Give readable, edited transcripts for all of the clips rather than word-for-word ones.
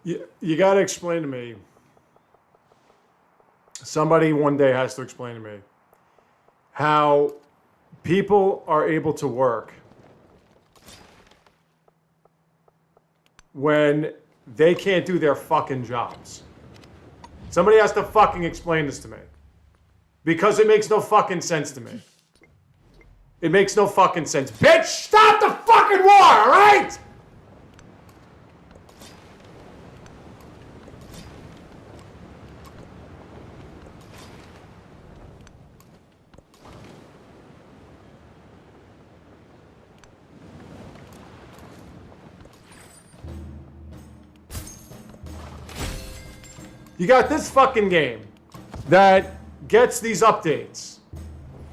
You got to explain to me. Somebody one day has to explain to me how people are able to work when they can't do their fucking jobs. Somebody has to fucking explain this to me. Because it makes no fucking sense to me. It makes no fucking sense. Bitch, stop the fucking war, alright? You got this fucking game that gets these updates.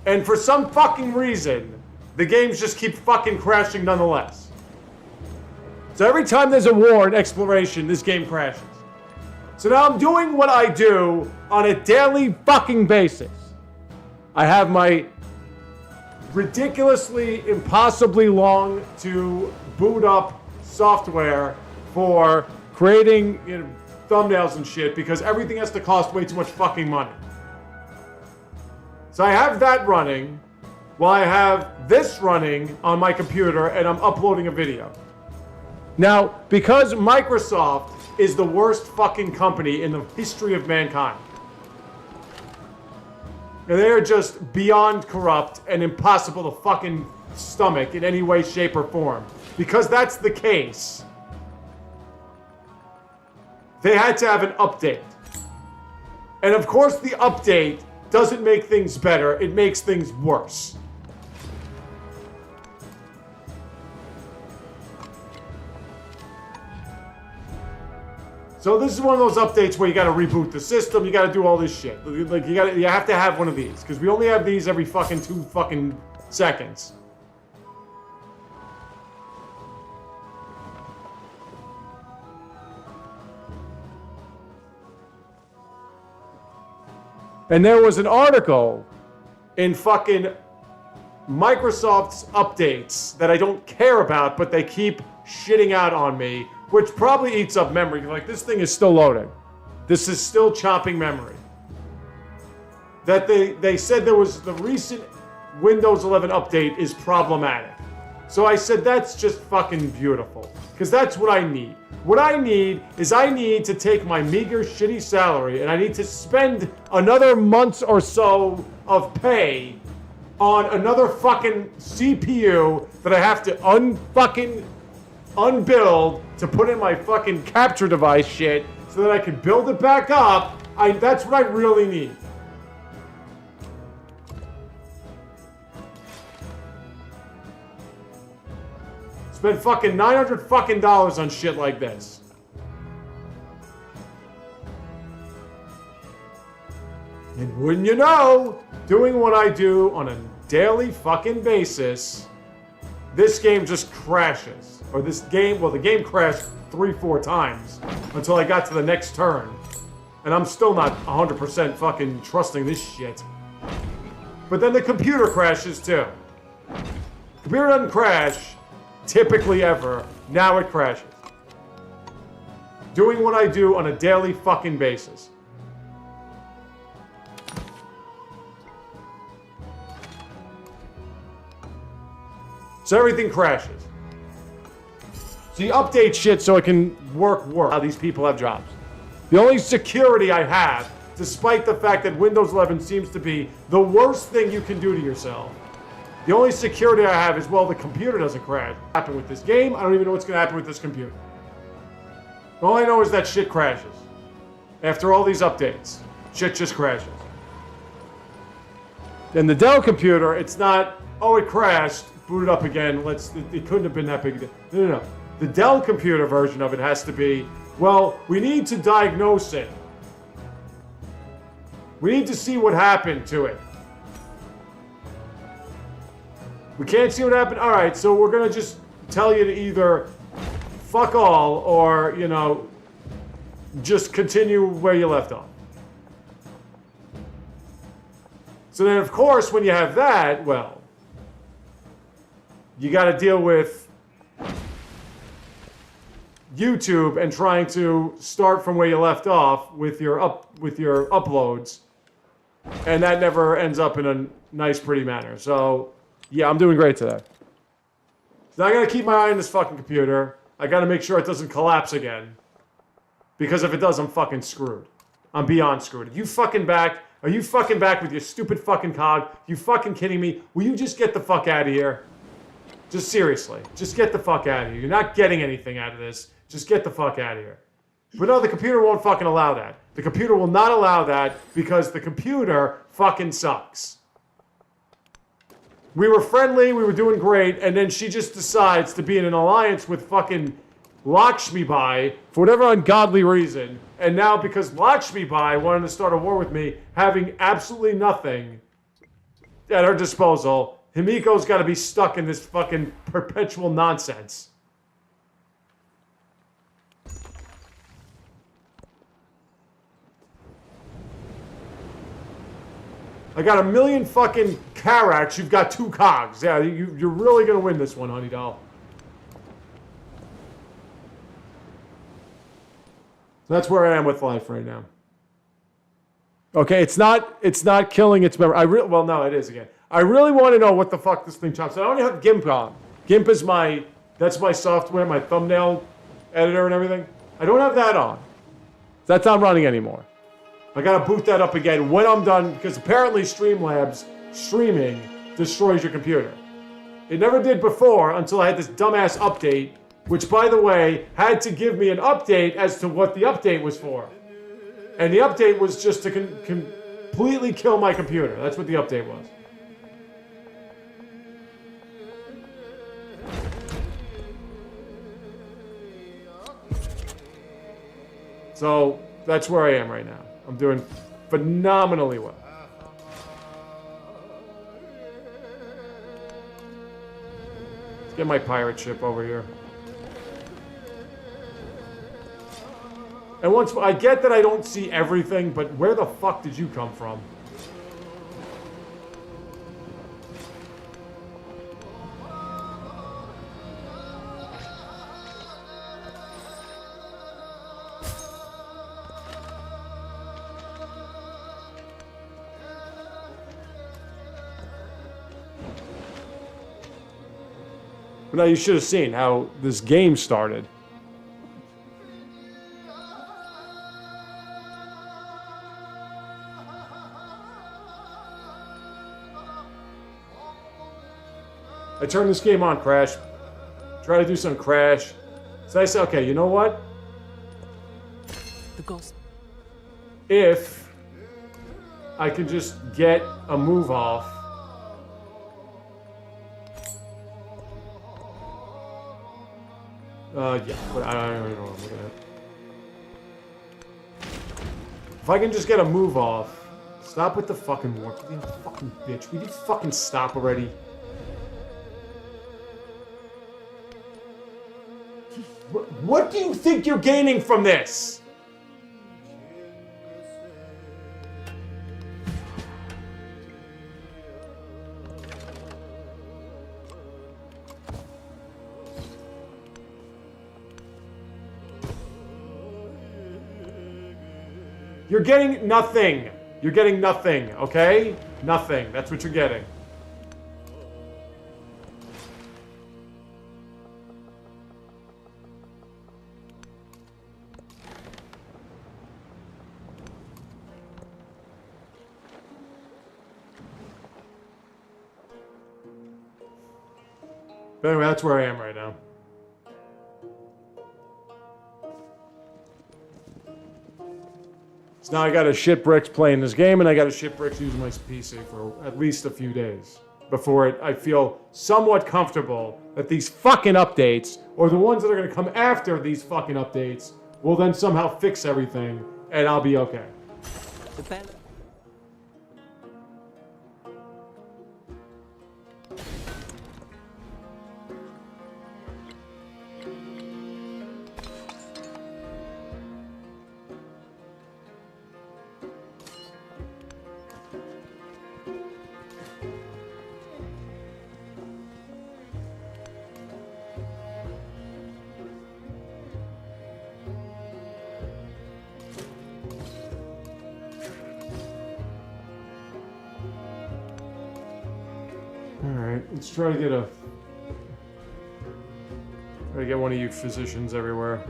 And for some fucking reason, the games just keep fucking crashing nonetheless. So every time there's a war and exploration, this game crashes. So now I'm doing what I do on a daily fucking basis. I have my ridiculously, impossibly long to boot up software for creating, thumbnails and shit because everything has to cost way too much fucking money. So I have that running while I have this running on my computer and I'm uploading a video. Now, because Microsoft is the worst fucking company in the history of mankind, and they're just beyond corrupt and impossible to fucking stomach in any way, shape, or form. Because that's the case, they had to have an update. And of course the update doesn't make things better, it makes things worse. So this is one of those updates where you gotta reboot the system, you gotta do all this shit. Like you have to have one of these, because we only have these every fucking 2 fucking seconds. And there was an article in fucking Microsoft's updates that I don't care about, but they keep shitting out on me, which probably eats up memory. Like, this thing is still loading. This is still chopping memory. That they said there was the recent Windows 11 update is problematic. So I said, that's just fucking beautiful. Because that's what I need. What I need is I need to take my meager, shitty salary and I need to spend another month or so of pay on another fucking CPU that I have to unbuild to put in my fucking capture device shit so that I can build it back up. That's what I really need. Spend fucking $900 fucking dollars on shit like this. And wouldn't you know, doing what I do on a daily fucking basis, this game just crashes. Or this game, well, the game crashed 3-4 times until I got to the next turn. And I'm still not 100% fucking trusting this shit. But then the computer crashes too. Computer doesn't crash typically ever. Now it crashes. Doing what I do on a daily fucking basis. So everything crashes. So you update shit so it can work. How these people have jobs. The only security I have, despite the fact that Windows 11 seems to be the worst thing you can do to yourself, the only security I have is, well, the computer doesn't crash. What happen with this game? I don't even know what's gonna happen with this computer. All I know is that shit crashes. After all these updates, shit just crashes. And the Dell computer, it's not, oh, it crashed, boot it up again, it couldn't have been that big a deal. No. The Dell computer version of it has to be, well, we need to diagnose it. We need to see what happened to it. We can't see what happened? Alright, so we're gonna just tell you to either fuck all or, just continue where you left off. So then, of course, when you have that, well, you gotta deal with YouTube and trying to start from where you left off with your uploads, and that never ends up in a nice, pretty manner. So, yeah, I'm doing great today. So I gotta keep my eye on this fucking computer. I gotta make sure it doesn't collapse again, because if it does, I'm fucking screwed. I'm beyond screwed. Are you fucking back? Are you fucking back with your stupid fucking cog? You fucking kidding me? Will you just get the fuck out of here? Just seriously, just get the fuck out of here. You're not getting anything out of this. Just get the fuck out of here. But no, the computer won't fucking allow that. The computer will not allow that because the computer fucking sucks. We were friendly, we were doing great, and then she just decides to be in an alliance with fucking Lakshmi Bai for whatever ungodly reason. And now because Lakshmi Bai wanted to start a war with me, having absolutely nothing at her disposal, Himiko's got to be stuck in this fucking perpetual nonsense. I got 1,000,000 fucking carats. You've got 2 cogs. Yeah, you're really gonna win this one, honey doll. That's where I am with life right now. Okay, it's not killing its memory. Well, no, it is again. I really want to know what the fuck this thing chops. I only have GIMP on. GIMP is that's my software, my thumbnail editor and everything. I don't have that on. That's not running anymore. I gotta boot that up again when I'm done, because apparently Streamlabs streaming destroys your computer. It never did before until I had this dumbass update, which, by the way, had to give me an update as to what the update was for. And the update was just to completely kill my computer. That's what the update was. So, that's where I am right now. I'm doing phenomenally well. Let's get my pirate ship over here. And once I get that I don't see everything, but where the fuck did you come from? But now you should have seen how this game started. I turned this game on, Crash. Try to do some Crash. So I said, okay, you know what? The ghost. If I could just get a move off. Yeah, but I don't even know what I'm looking at. If I can just get a move off. Stop with the fucking warp. You fucking bitch. Will you fucking stop already? What do you think you're gaining from this? You're getting nothing. You're getting nothing, okay? Nothing. That's what you're getting. But anyway, that's where I am right now. So now I got a shit bricks playing this game, and I got a shit bricks using my PC for at least a few days before I feel somewhat comfortable that these fucking updates, or the ones that are going to come after these fucking updates, will then somehow fix everything, and I'll be okay. Alright, let's try to get one of you physicians everywhere.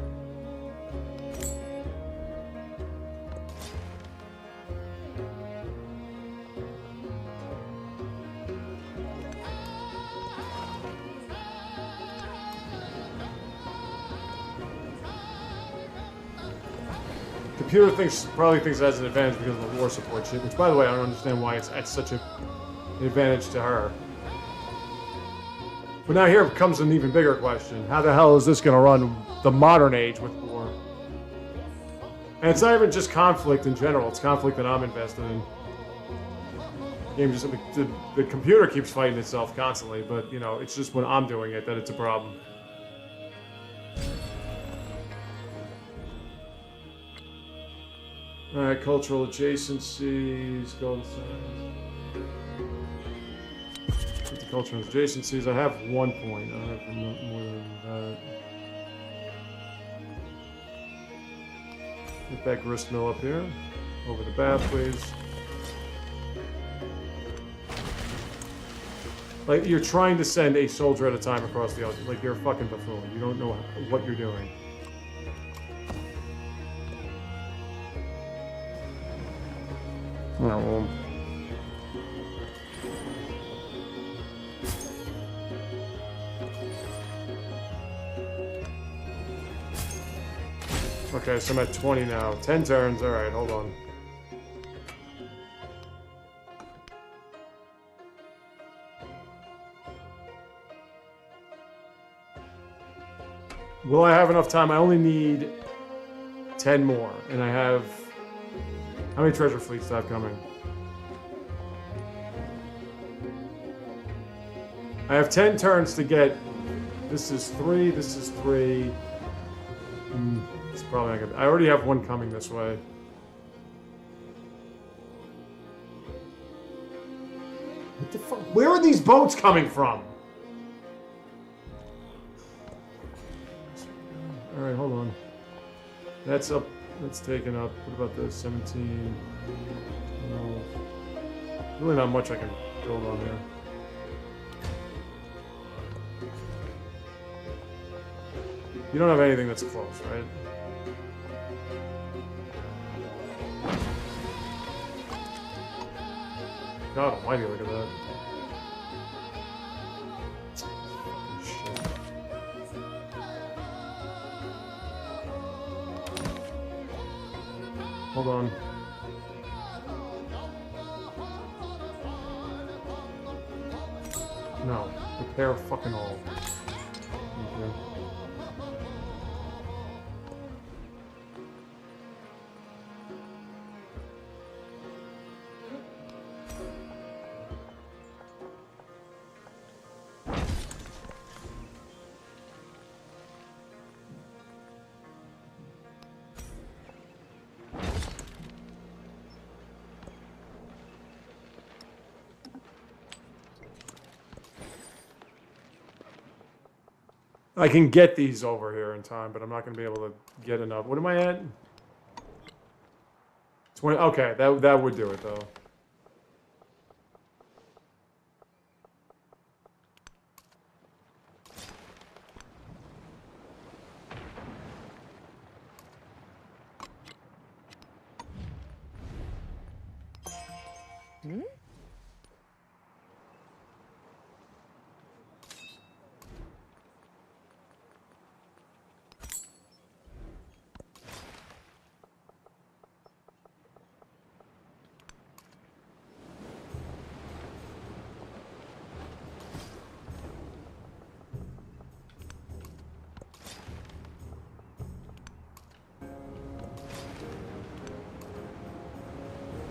Computer probably thinks it has an advantage because of the war support shit, which, by the way, I don't understand why it's at such an advantage to her. But now here comes an even bigger question. How the hell is this going to run the modern age with war? And it's not even just conflict in general, it's conflict that I'm invested in. The computer keeps fighting itself constantly, but, you know, it's just when I'm doing it that it's a problem. Alright, cultural adjacencies, golden signs. With the cultural adjacencies, I have 1 point. I have more than that. Get that grist mill up here. Over the bath, please. Like, you're trying to send a soldier at a time across the ocean. Like, you're a fucking buffoon. You don't know what you're doing. Oh, well. Okay, so I'm at 20 now. 10 turns. Alright, hold on. Will I have enough time? I only need 10 more. And I have... How many treasure fleets do I have coming? I have 10 turns to get... This is 3, this is 3. It's probably not good. I already have one coming this way. What the fuck? Where are these boats coming from? Alright, hold on. That's up. That's taken up. What about this? 17. No. Really not much I can build on here. You don't have anything that's close, right? God almighty, look at that. Fucking shit. Hold on. No. Repair fucking all. Okay. I can get these over here in time, but I'm not going to be able to get enough. What am I at? 20. Okay, that would do it, though.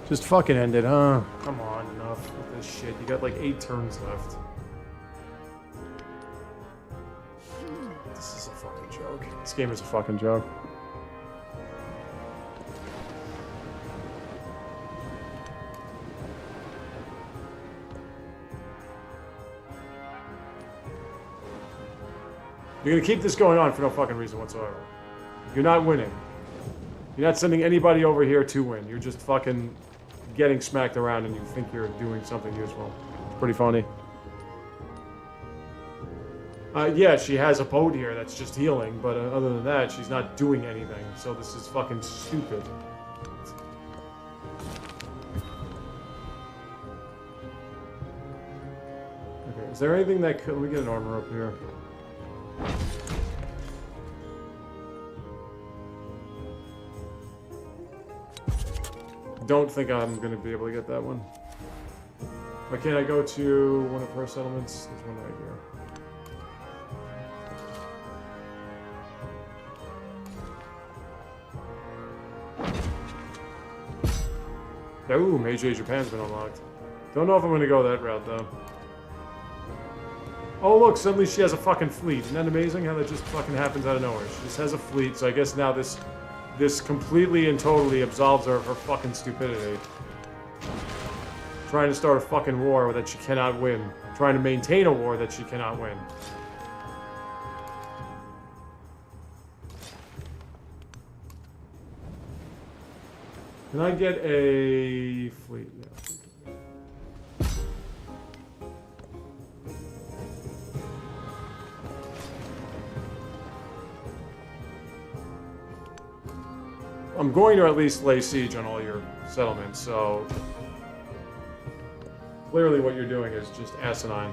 Just fucking end it, huh? Come on, enough with this shit. You got like 8 turns left. This is a fucking joke. This game is a fucking joke. You're gonna keep this going on for no fucking reason whatsoever. You're not winning. You're not sending anybody over here to win. You're just fucking getting smacked around and you think you're doing something useful. It's pretty funny. Yeah, she has a boat here that's just healing, but other than that, she's not doing anything. So this is fucking stupid. Okay, is there anything that could... Let me get an armor up here. Don't think I'm gonna be able to get that one. Why can't I go to one of her settlements? There's one right here. Ooh, Meiji Japan's been unlocked. Don't know if I'm gonna go that route though. Oh look, suddenly she has a fucking fleet. Isn't that amazing how that just fucking happens out of nowhere? She just has a fleet, so I guess now this completely and totally absolves her of her fucking stupidity. Trying to start a fucking war that she cannot win. Trying to maintain a war that she cannot win. Can I get a fleet? Yeah. I'm going to at least lay siege on all your settlements, so... Clearly what you're doing is just asinine.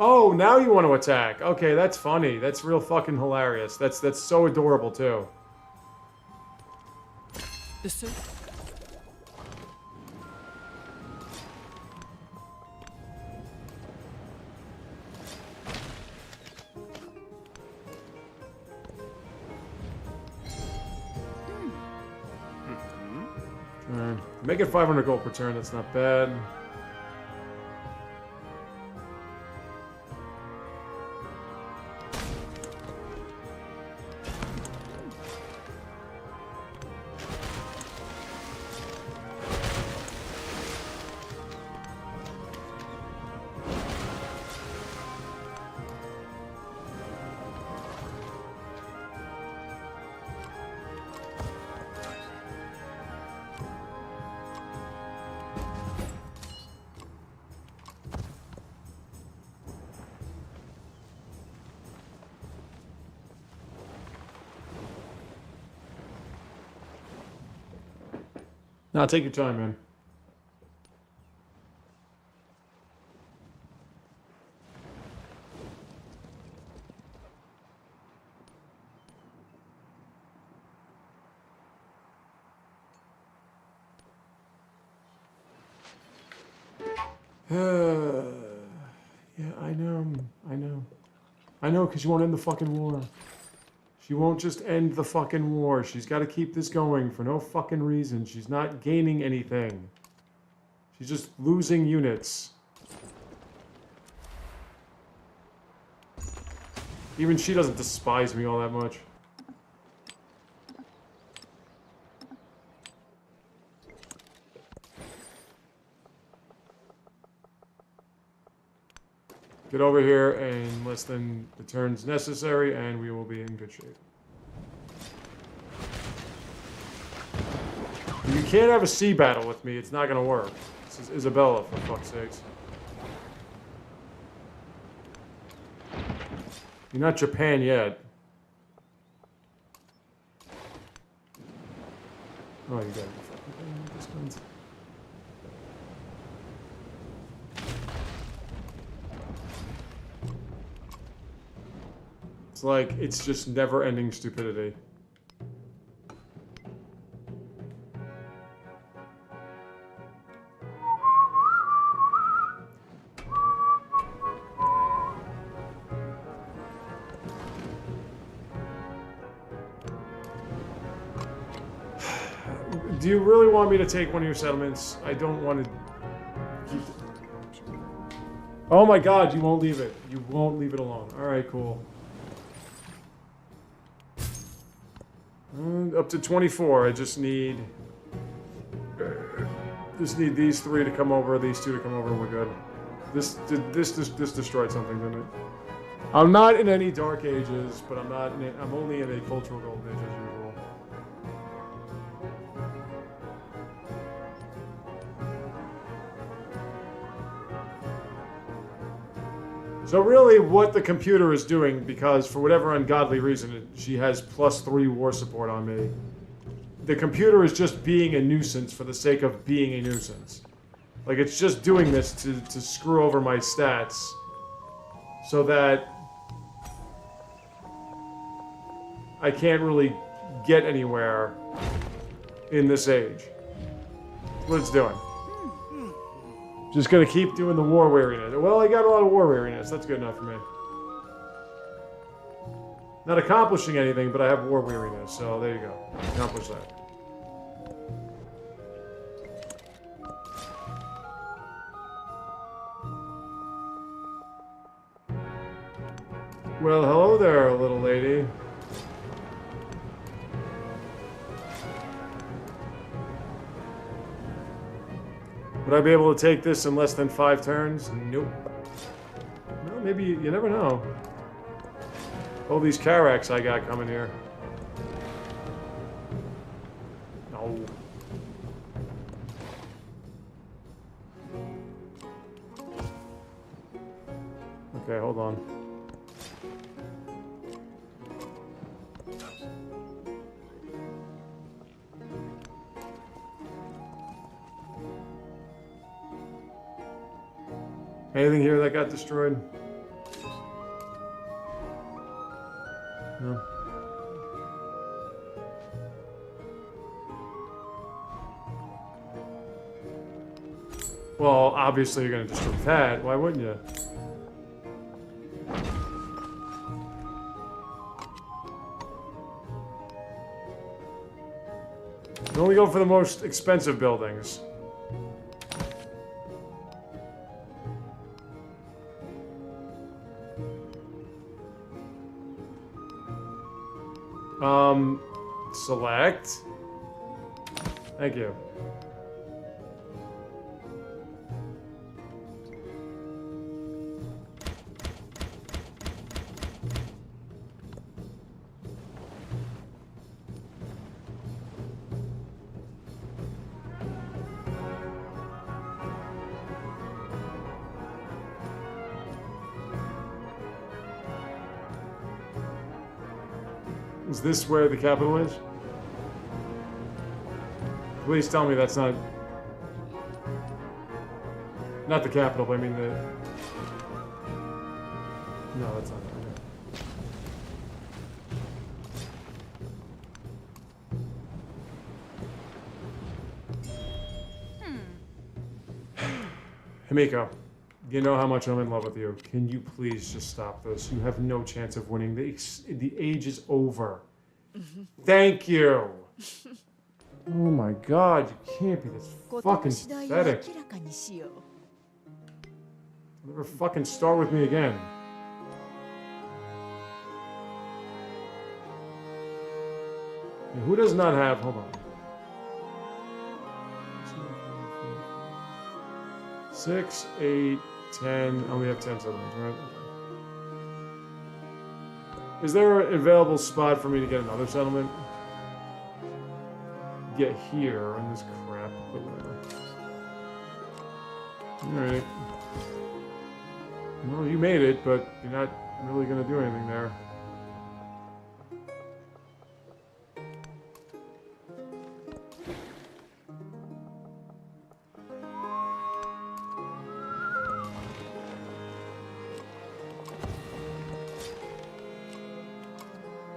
Oh, now you want to attack. Okay, that's funny. That's real fucking hilarious. That's so adorable too. The suit. Make it 500 gold per turn. That's not bad. Nah, take your time, man. Yeah, I know. I know, because you won't end the fucking war. She won't just end the fucking war. She's got to keep this going for no fucking reason. She's not gaining anything. She's just losing units. Even she doesn't despise me all that much. Get over here in less than the turns necessary, and we will be in good shape. You can't have a sea battle with me. It's not going to work. This is Isabella, for fuck's sakes. You're not Japan yet. Oh, you got it. It's like, it's just never-ending stupidity. Do you really want me to take one of your settlements? I don't want to keep it. Oh my god, you won't leave it. You won't leave it alone. Alright, cool. Up to 24. I just need these three to come over, these two to come over, and we're good. This destroyed something, didn't it? I'm not in any Dark Ages, but I'm not. I'm only in a cultural Golden Age as usual. So really, what the computer is doing, because for whatever ungodly reason, she has +3 war support on me. The computer is just being a nuisance for the sake of being a nuisance. Like, it's just doing this to screw over my stats, so that I can't really get anywhere in this age. That's what it's doing. Just gonna keep doing the war weariness. Well, I got a lot of war weariness. That's good enough for me. Not accomplishing anything, but I have war weariness, so there you go. Accomplish that. Well, hello there, little lady. Would I be able to take this in less than 5 turns? Nope. Well, maybe you never know. All these Carracks I got coming here. No. Okay, hold on. Anything here that got destroyed? No. Well, obviously you're gonna destroy that. Why wouldn't you? You only go for the most expensive buildings. Select. Thank you. Is this where the capital is? Please tell me that's not the capital, but I mean the... No, that's not it. Himiko, you know how much I'm in love with you. Can you please just stop this? You have no chance of winning. The age is over. Thank you. Oh my god, you can't be this fucking pathetic. Never fucking start with me again. And who does not have... Hold on. 6, 8, 10... I only have 10 settlements, right? Is there an available spot for me to get another settlement? Get here on this crap, but whatever. Alright. Well, you made it, but you're not really gonna do anything there.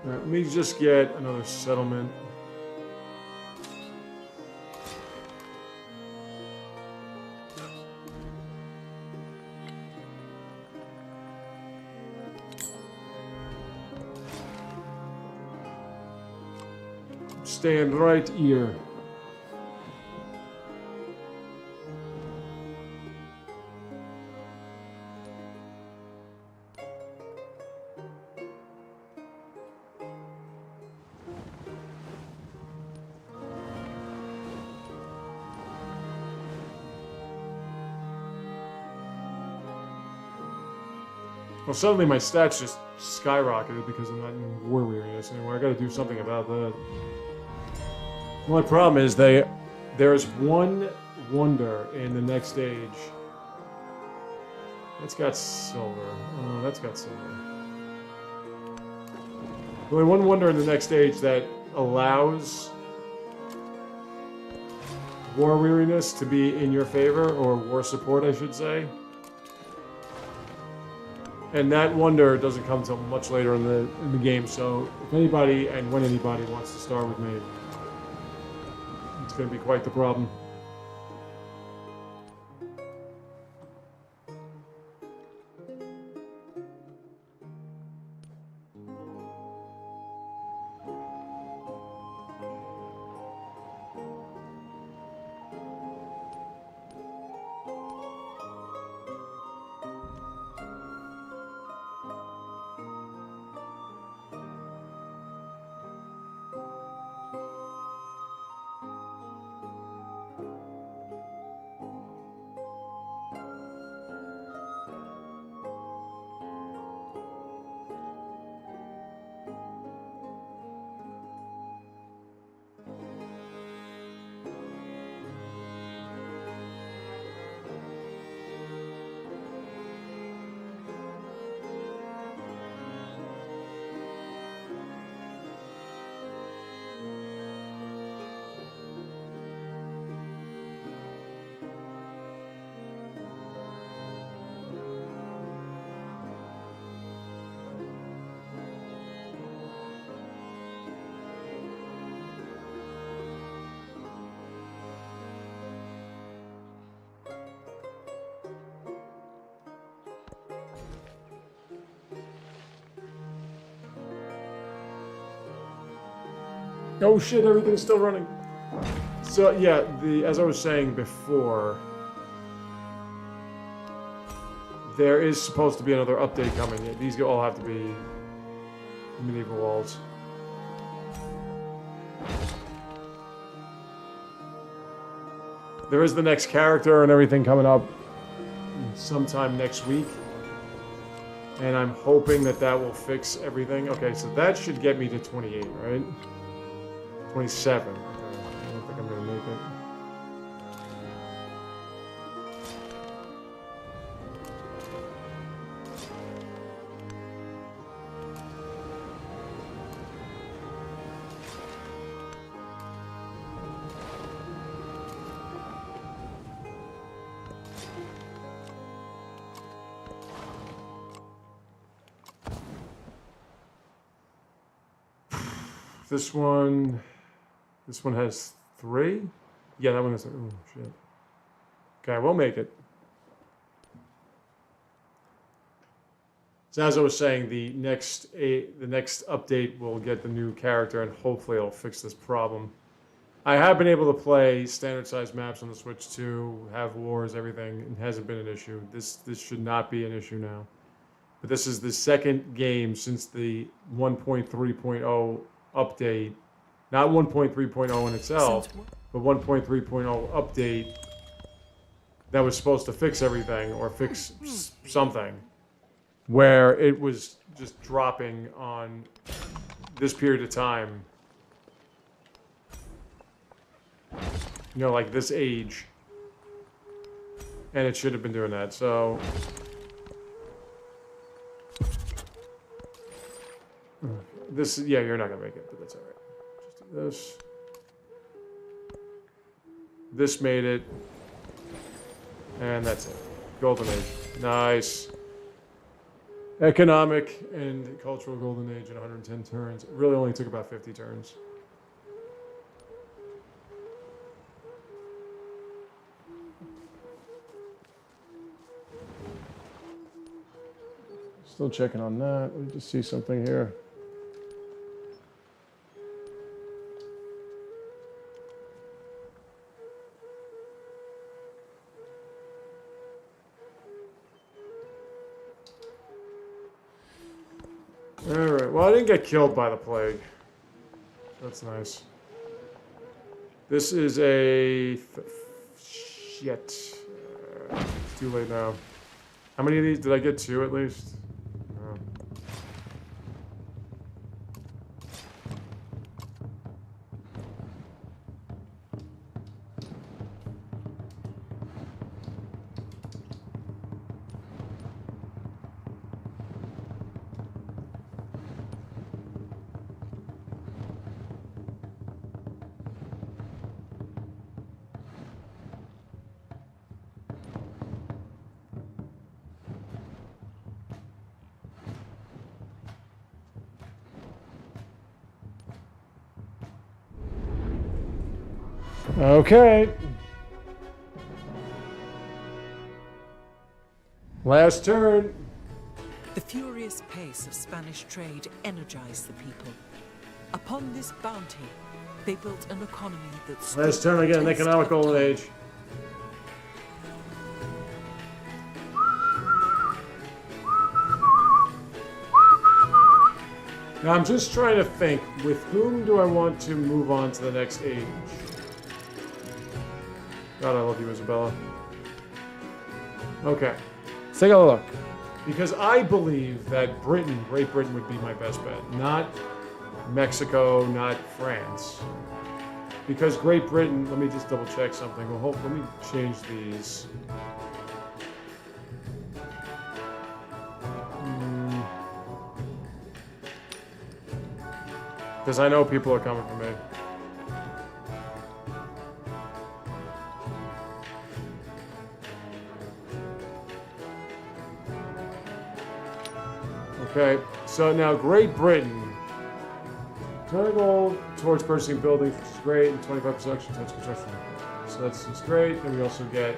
Alright, let me just get another settlement. Stand right here. Well, suddenly my stats just skyrocketed because I'm not in war weariness anymore. I gotta do something about that. The only problem is there's one wonder in the next stage. That's got silver. Oh, that's got silver. Only one wonder in the next stage that allows war weariness to be in your favor, or war support, I should say. And that wonder doesn't come until much later in the game, so if anybody and when anybody wants to start with me, it's going to be quite the problem. Oh shit, everything's still running. So yeah, as I was saying before, there is supposed to be another update coming. These all have to be medieval walls. There is the next character and everything coming up sometime next week. And I'm hoping that will fix everything. Okay, so that should get me to 28, right? 27. Okay. I don't think I'm gonna make it. This one has 3? Yeah, that one has, oh shit. Okay, I will make it. So as I was saying, the next update will get the new character and hopefully it'll fix this problem. I have been able to play standard size maps on the Switch too, have wars, everything. It hasn't been an issue. This should not be an issue now. But this is the second game since the 1.3.0 update. Not 1.3.0 in itself, but 1.3.0 update that was supposed to fix everything or fix something, where it was just dropping on this period of time. You know, like this age. And it should have been doing that, so... This, yeah, you're not gonna make it, but that's alright. Just do this. This made it. And that's it. Golden Age. Nice. Economic and cultural Golden Age in 110 turns. It really only took about 50 turns. Still checking on that. Let me just see something here. Alright, well I didn't get killed by the plague. That's nice. This is a... Shit. It's too late now. How many of these? Did I get 2 at least? Okay. Last turn. The furious pace of Spanish trade energized the people. Upon this bounty, they built an economy that stood Last turn again, the test economic of golden time. age. Now I'm just trying to think, with whom do I want to move on to the next age? God, I love you, Isabella. Okay, let's take a look. Because I believe that Britain, Great Britain would be my best bet. Not Mexico, not France. Because Great Britain, let me just double check something. Well, let me change these. Because I know people are coming for me. Okay, so now Great Britain. Turn goal towards purchasing buildings, which is great, and 25% towards construction. So that's just great. And we also get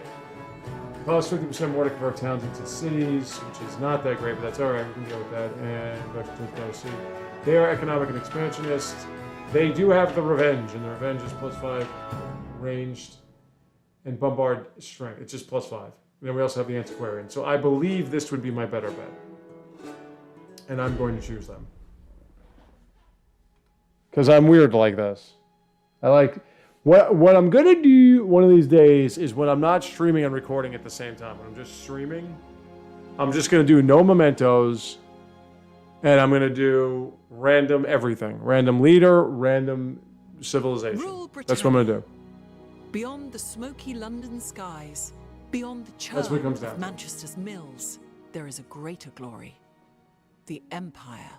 cost 50% more to convert towns into cities, which is not that great, but that's alright. We can deal with that. And back to the city. They are economic and expansionist. They do have the revenge, and the revenge is +5 ranged and bombard strength. It's just +5. And then we also have the antiquarian. So I believe this would be my better bet. And I'm going to choose them. Because I'm weird like this. I like... What I'm going to do one of these days is when I'm not streaming and recording at the same time. When I'm just streaming, I'm just going to do no mementos. And I'm going to do random everything. Random leader, random civilization. That's what I'm going to do. Beyond the smoky London skies, beyond the churn That's what it comes down of to. Manchester's mills, there is a greater glory. The Empire.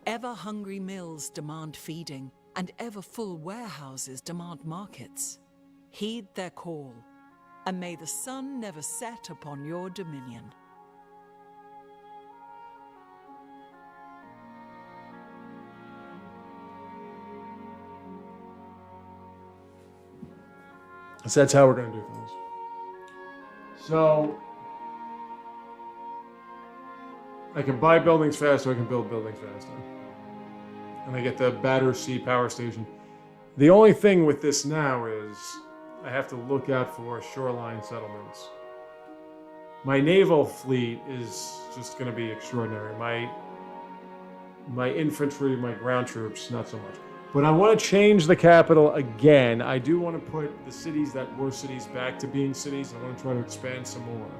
Ever-hungry mills demand feeding, and ever-full warehouses demand markets. Heed their call, and may the sun never set upon your dominion. So that's how we're going to do things. So, I can buy buildings faster, I can build buildings faster. And I get the Battersea Power Station. The only thing with this now is I have to look out for shoreline settlements. My naval fleet is just going to be extraordinary. My infantry, my ground troops, not so much. But I want to change the capital again. I do want to put the cities that were cities back to being cities. I want to try to expand some more.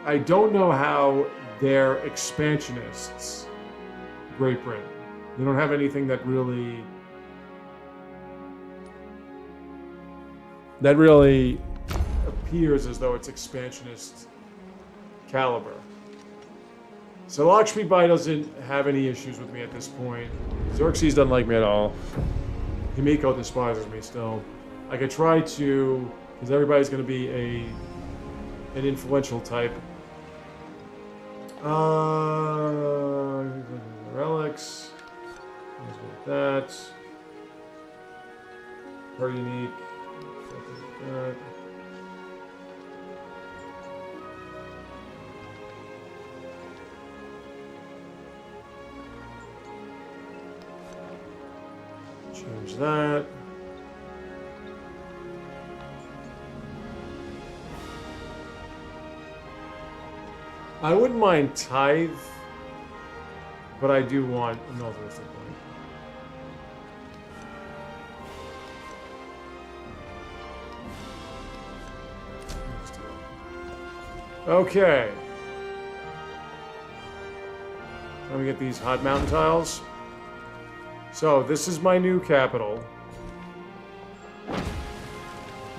I don't know how they're expansionists, Great Britain. They don't have anything that really appears as though it's expansionist caliber. So Lakshmi Bai doesn't have any issues with me at this point. Xerxes doesn't like me at all. Himiko despises me still. I could try to, because everybody's going to be an influential type. Relics. Let's go with that. Her unique. Something like that. Change that. I wouldn't mind tithe, but I do want a militaristic one. Okay. Let me get these hot mountain tiles. So, this is my new capital.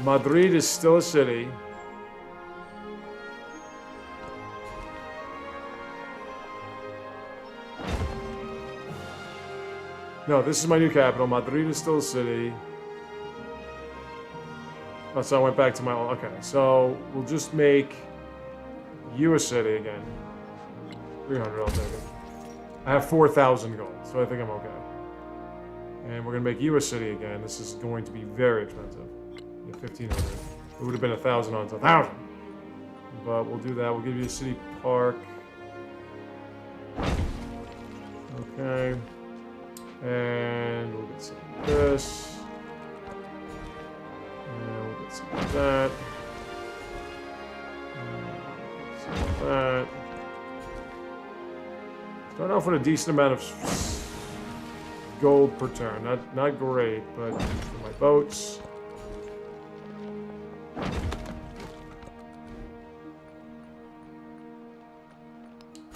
Madrid is still a city. No, this is my new capital. Madrid is still a city. Oh, so I went back to my... Okay, so we'll just make you a city again. 300, I'll take it. I have 4,000 gold, so I think I'm okay. And we're going to make you a city again. This is going to be very expensive. Yeah, 1,500. It would have been 1,000 on 1,000. But we'll do that. We'll give you a city park. Okay. And we'll get some of this. And we'll get some of that. And some of that. Start off with a decent amount of gold per turn. Not great, but for my boats.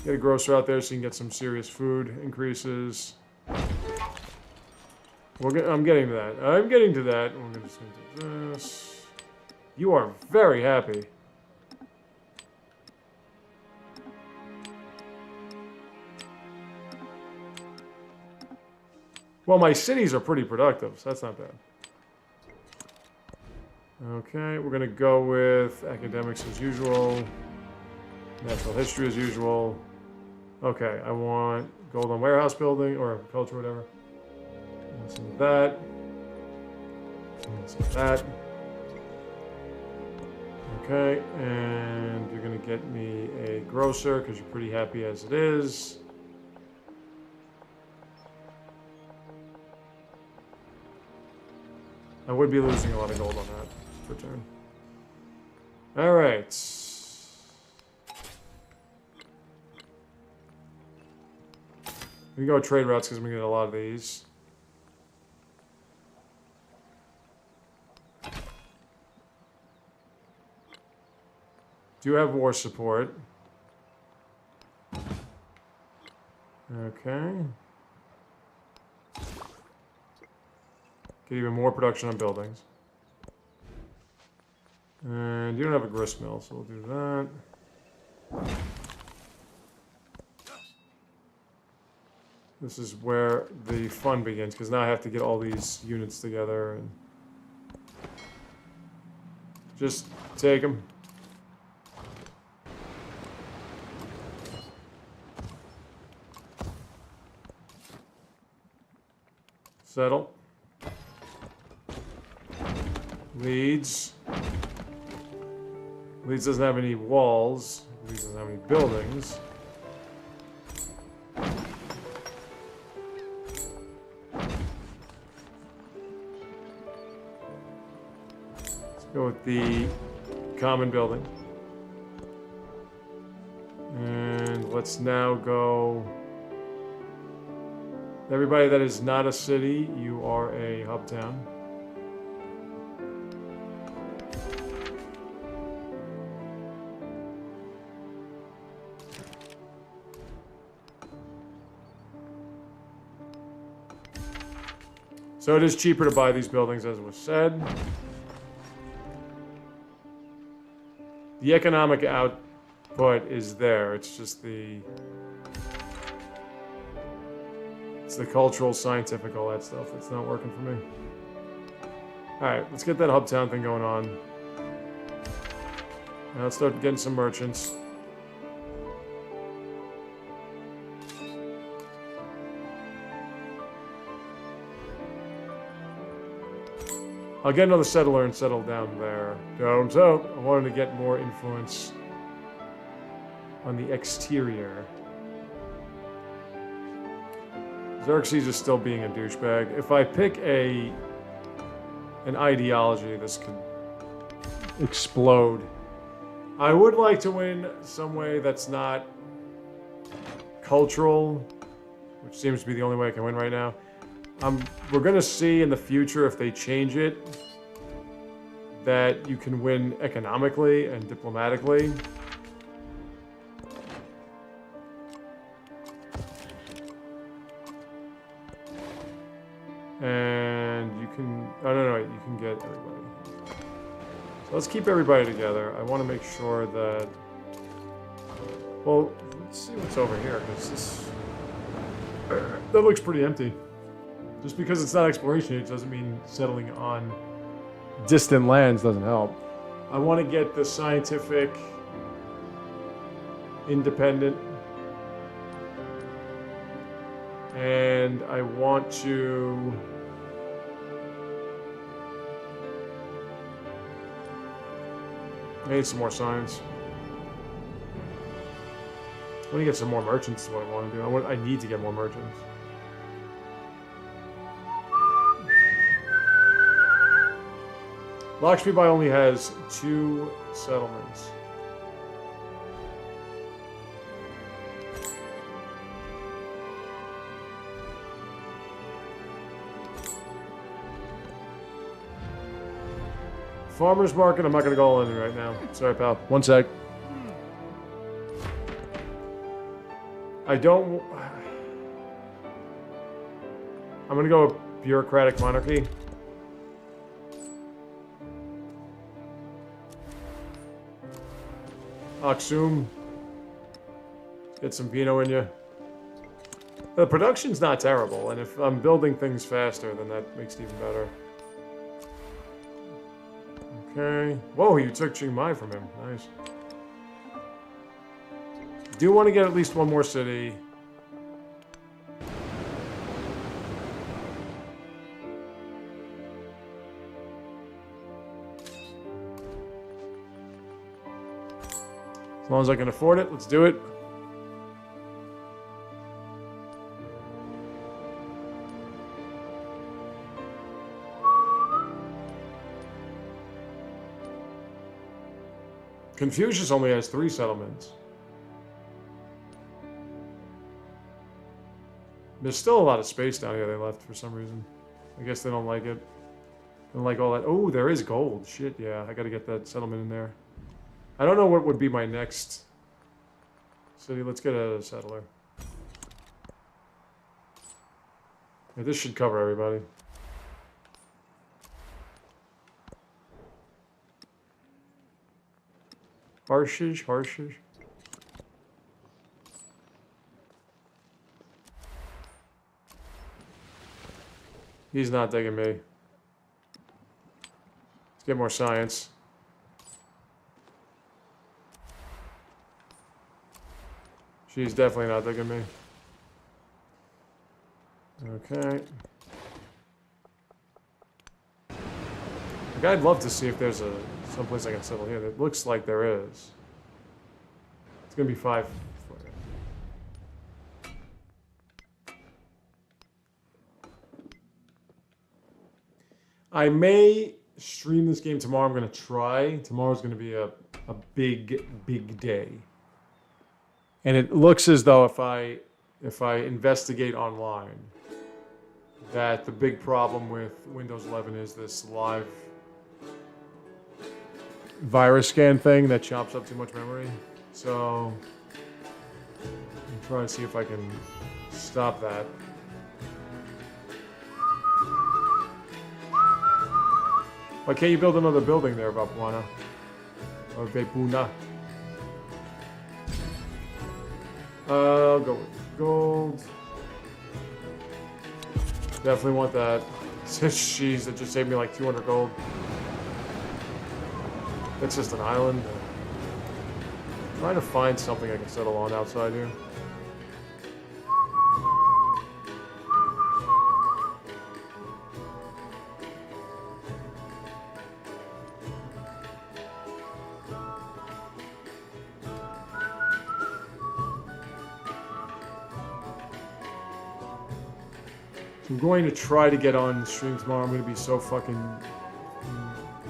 Get a grocer out there so you can get some serious food increases. I'm getting to that. I'm getting to that. We're just going to do this. You are very happy. Well, my cities are pretty productive, so that's not bad. Okay, we're going to go with academics as usual. Natural history as usual. Okay, I want gold on warehouse building, or culture, whatever. Some of that. Some of that. Okay, and you're going to get me a grocer, because you're pretty happy as it is. I would be losing a lot of gold on that per turn. Alright. We can go trade routes because we get a lot of these. Do have war support. Okay. Get even more production on buildings. And you don't have a grist mill, so we'll do that. This is where the fun begins, because now I have to get all these units together and just take them. Settle. Leeds. Leeds doesn't have any walls. Leeds doesn't have any buildings. Let's go with the common building. And let's now go... Everybody that is not a city, you are a hub town. So it is cheaper to buy these buildings, as was said. The economic output is there. It's just it's the cultural, scientific, all that stuff that's not working for me. Alright, let's get that hub town thing going on. Now let's start getting some merchants. I'll get another settler and settle down there. So I wanted to get more influence on the exterior. Xerxes is still being a douchebag. If I pick an ideology, this could explode. I would like to win some way that's not cultural, which seems to be the only way I can win right now. We're going to see in the future, if they change it, that you can win economically and diplomatically. And you can... Oh, no, you can get everybody. So let's keep everybody together. I want to make sure that... Well, let's see what's over here, because this... That looks pretty empty. Just because it's not exploration, it doesn't mean settling on distant lands doesn't help. I want to get the scientific independent, and I want to I need some more science. I want to get some more merchants is what I want to do. I need to get more merchants. Lakshmi Bai only has 2 settlements. Farmer's market, I'm not going to go all in right now. Sorry, pal. One sec. I don't... I'm going to go with bureaucratic monarchy. Aksum. Get some Pinot in you. The production's not terrible, and if I'm building things faster, then that makes it even better. Okay. Whoa, you took Chiang Mai from him. Nice. Do want to get at least one more city. As long as I can afford it, let's do it. Confucius only has 3 settlements. There's still a lot of space down here they left for some reason. I guess they don't like it. They don't like all that. Oh, there is gold. Shit, yeah. I gotta get that settlement in there. I don't know what would be my next city. Let's get a settler. Yeah, this should cover everybody. Harshish. He's not digging me. Let's get more science. She's definitely not digging me. Okay. Like, I'd love to see if there's someplace I can settle here. It looks like there is. It's gonna be 5. I may stream this game tomorrow. I'm gonna try. Tomorrow's gonna be a big day. And it looks as though if I investigate online, that the big problem with Windows 11 is this live virus scan thing that chops up too much memory. So I'm trying to see if I can stop that. Why can't you build another building there, Vapuana? Or Vepuna? I'll go with gold. Definitely want that. Jeez, that just saved me like 200 gold. That's just an island. I'm trying to find something I can settle on outside here. I'm going to try to get on the stream tomorrow. I'm going to be so fucking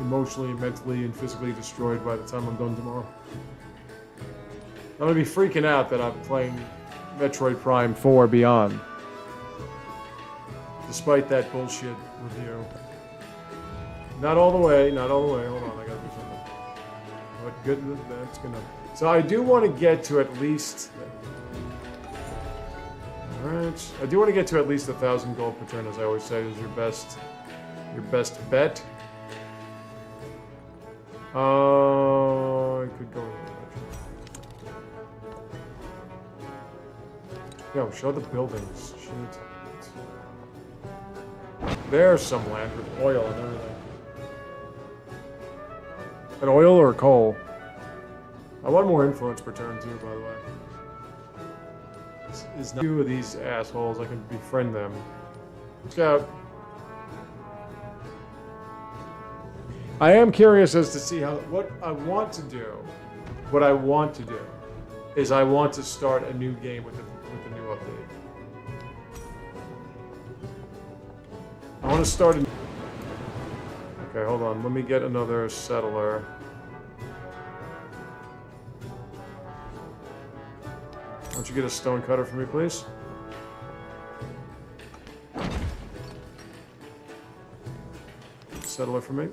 emotionally, mentally, and physically destroyed by the time I'm done tomorrow. I'm going to be freaking out that I'm playing Metroid Prime 4 Beyond. Despite that bullshit review. Not all the way, not all the way. Hold on, I got to do something. What good, that's going to... So I do want to get to at least... Alright, I do want to get to at least 1,000 gold per turn, as I always say, is your best bet. I could go in that direction. Yo, show the buildings. Shit. There's some land with oil and everything. An oil or coal? I want more influence per turn too, by the way. Is not two of these assholes. I can befriend them. Scout. I am curious as to see what I want to do. What I want to do is I want to start a new game with the new update. I want to start a... Okay, hold on. Let me get another settler. Why don't you get a stone cutter for me, please? Settler for me.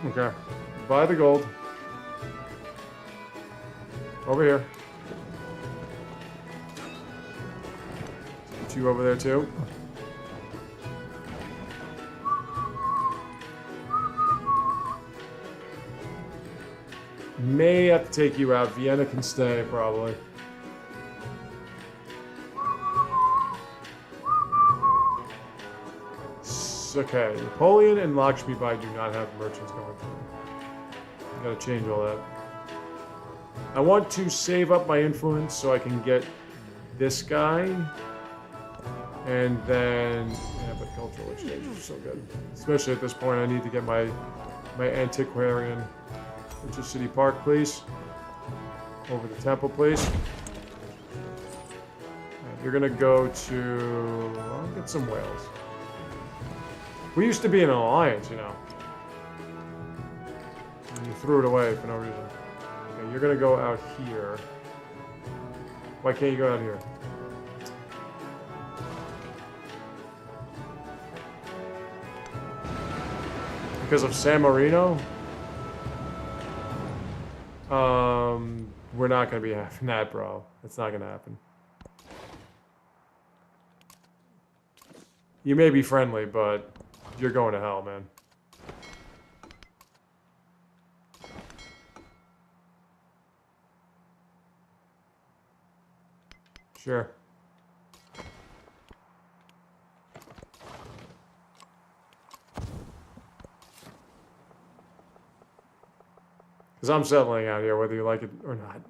Okay. Buy the gold. Over here. Put you over there too. May have to take you out. Vienna can stay, probably. Okay, Napoleon and Lakshmi Bai do not have merchants going through. Gotta change all that. I want to save up my influence so I can get this guy. And then, yeah, but cultural exchanges are so good. Especially at this point, I need to get my antiquarian. Into City Park, please. Over the temple, please. Right, you're gonna go to... I'll get some whales. We used to be in an alliance, you know. And you threw it away for no reason. Okay, you're gonna go out here. Why can't you go out here? Because of San Marino? We're not gonna be having that, bro. It's not gonna happen. You may be friendly, but you're going to hell, man. Sure. Because I'm settling out here, whether you like it or not.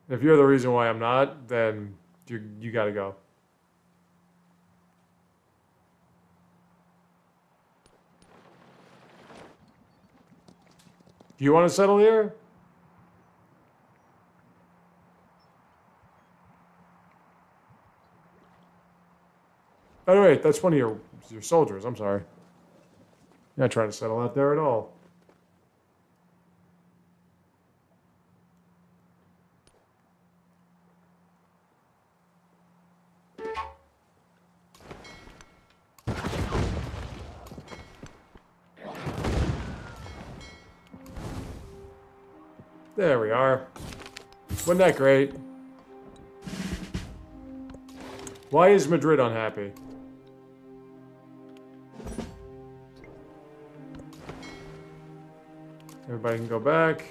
If you're the reason why I'm not, then you gotta go. Do you want to settle here? By the way, that's one of your soldiers. I'm sorry. You're not trying to settle out there at all. There we are. Wasn't that great? Why is Madrid unhappy? Everybody can go back.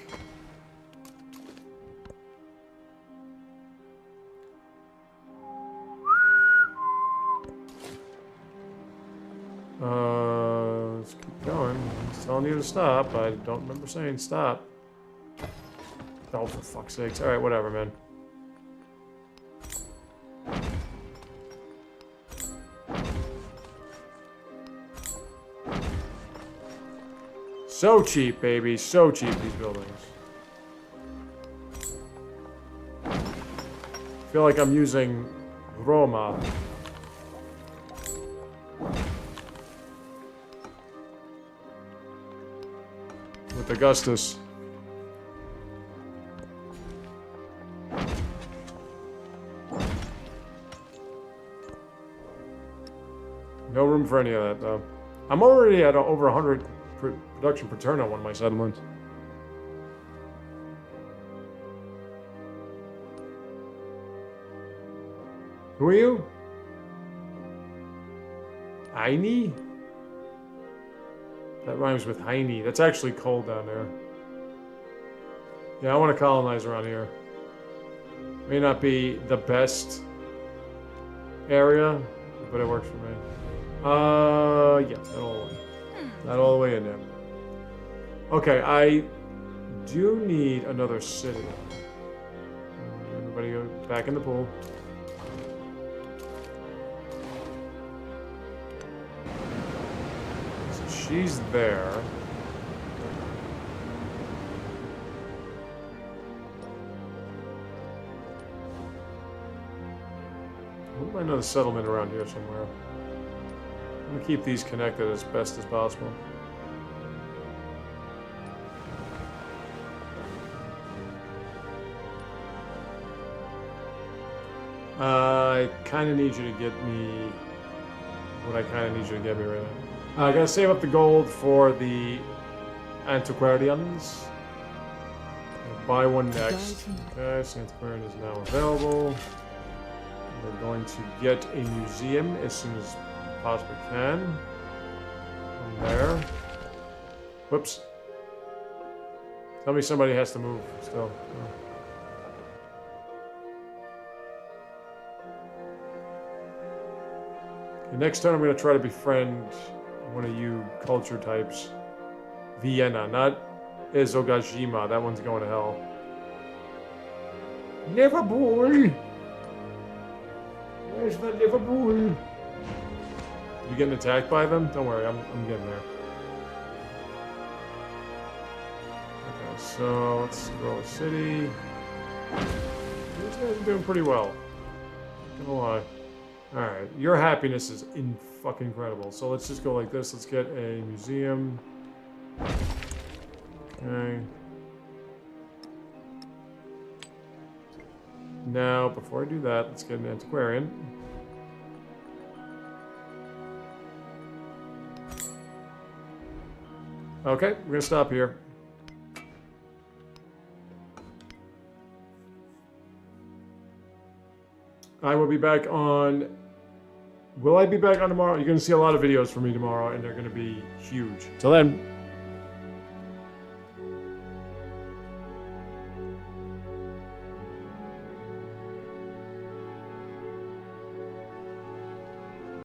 Let's keep going. It's telling you to stop. I don't remember saying stop. Oh, for fuck's sakes. Alright, whatever, man. So cheap, baby. So cheap, these buildings. I feel like I'm using Roma. With Augustus. No room for any of that, though. I'm already at over 100 production per turn on one of my settlements. Who are you? Heine? That rhymes with Heine. That's actually cold down there. Yeah, I want to colonize around here. May not be the best area, but it works for me. Yeah, not all the way in there. Okay, I do need another city. Everybody go back in the pool. she's there. There might be another settlement around here somewhere. I'm gonna keep these connected as best as possible. I kind of need you to get me what I kind of need you to get me right now. I gotta save up the gold for the antiquarians. I'll buy one next. Okay, so antiquarian is now available. We're going to get a museum as soon as we possibly can. From there. Whoops. Tell me somebody has to move still. Oh. Next turn, I'm going to try to befriend one of you culture types. Vienna, not Ezogajima. That one's going to hell. Liverpool! Where's the Liverpool? You getting attacked by them? Don't worry, I'm getting there. Okay, so let's grow a city. These guys are doing pretty well. Not gonna lie. Alright, your happiness is fucking incredible. So let's just go like this. Let's get a museum. Okay. Now, before I do that, let's get an antiquarian. Okay, we're gonna stop here. I will be back on... Will I be back on tomorrow? You're going to see a lot of videos from me tomorrow, and they're going to be huge. Till then,